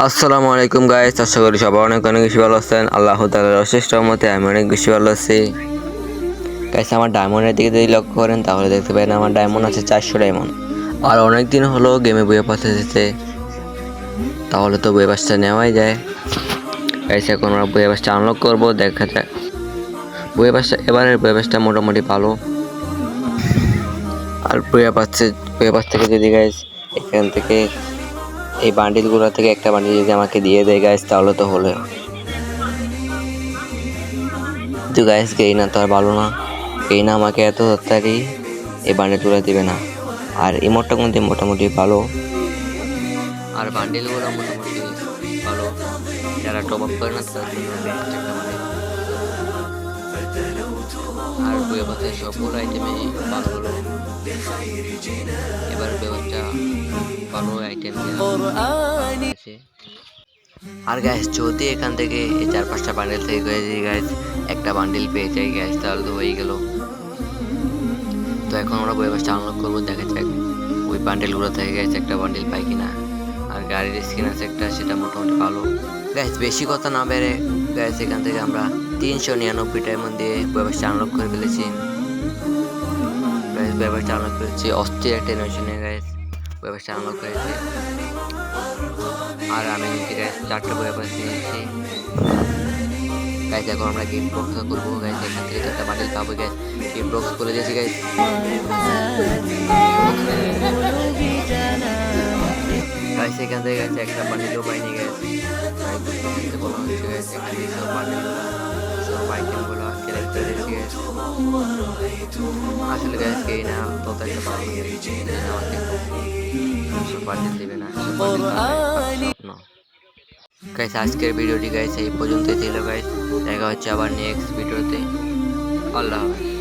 আসসালামু আলাইকুম গাইস, আশা করি সবাই অনেক অনেক বেশি ভালো আছেন। আল্লাহ তাআলার অশেষ রহমতে আমি অনেক বেশি ভালো আছি। গাইস, আমার ডায়মন্ডের দিকে যদি লক্ষ্য করেন তাহলে দেখতে পাবেন আমার ডায়মন্ড আছে 400 ডায়মন্ড। আর অনেক দিন হলো গেমে বইয়ে পাশে দিতে, তাহলে তো বইয়ে পাশটা নেওয়াই যায়। গাইস, এখন আমরা বইয়ে পাশটা আনলক করবো, দেখা যায়। বইয়ে পাশটা এবারের বইয়ে পাশটা মোটামুটি ভালো। আর বইয়ে পাশ থেকে যদি গাইস এখান থেকে এই বান্ডিলগুলো থেকে একটা বান্ডিল যদি আমাকে দিয়ে দেয় গাইস, তাহলে তো হলো। কিন্তু গাইস গেইনা তো আর ভালো না, গেইনা আমাকে এত তাড়াতাড়ি এই বান্ডিল তুলে দিবে না। আর ইমোটটা কিন্তু মোটামুটি ভালো, আর বান্ডিলগুলো মোটামুটি ভালো। যারা টপ আপ করে না তাদের জন্য বেস্ট একটা বান্ডিল। আর বইয়ের পাশে সবগুলো আইটেমে ভালো হলো। এবার ব্যবস্থা ভালো আইটেম আছে। আর গাইস যদি এখান থেকে এই 4-5টা বান্ডেল থেকে গাইস একটা বান্ডেল পেয়ে যাই গাইস, তাহলে তো হয়ে গেল। তো এখন আমরা বই বাসটা আনলক করবো, দেখা যাক ওই বান্ডেলগুলো থেকে গাইস একটা বান্ডেল পাই কিনা। আর গাড়ির স্কিন আছে একটা, সেটা মোটামুটি ভালো। গাইস বেশি কথা না বেড়ে গাইস এখান থেকে আমরা 399 ডায়মন্ড দিয়ে বই বাসটা আনলক করে ফেলেছি। গাইস বই বাসটা আনলক করেছি অস্থির একটা ইনোভেশনে গাইস, বই বাসটা আনলক করেছি। আর আমি গাইস 4টা বই বাস নিয়েছি গাইস। এখন আমরা গেম বক্স করবো গাইস, এখান থেকে একটা বান্ডেল পাবো গাইস। গেম বক্স করে দিয়েছি গাইস। গাইস এখান থেকে গাইস একটা বান্ডেলও পাইনি গাইস। বলা হচ্ছে গাইস এখান থেকে সব বান্ডেলগুলো সব আইটেমগুলো সিলেক্ট করে দিয়েছি গাইস। আসলে গাইস কে না তত একটা ভালো আমাকে সব বান্ডেল দিবে না, স্বপ্ন। গাইস আজকের ভিডিওটি গাইস এই পর্যন্তই ছিল গাইস। দেখা হচ্ছে আবার নেক্সট ভিডিওতে। আল্লাহ হাফেজ।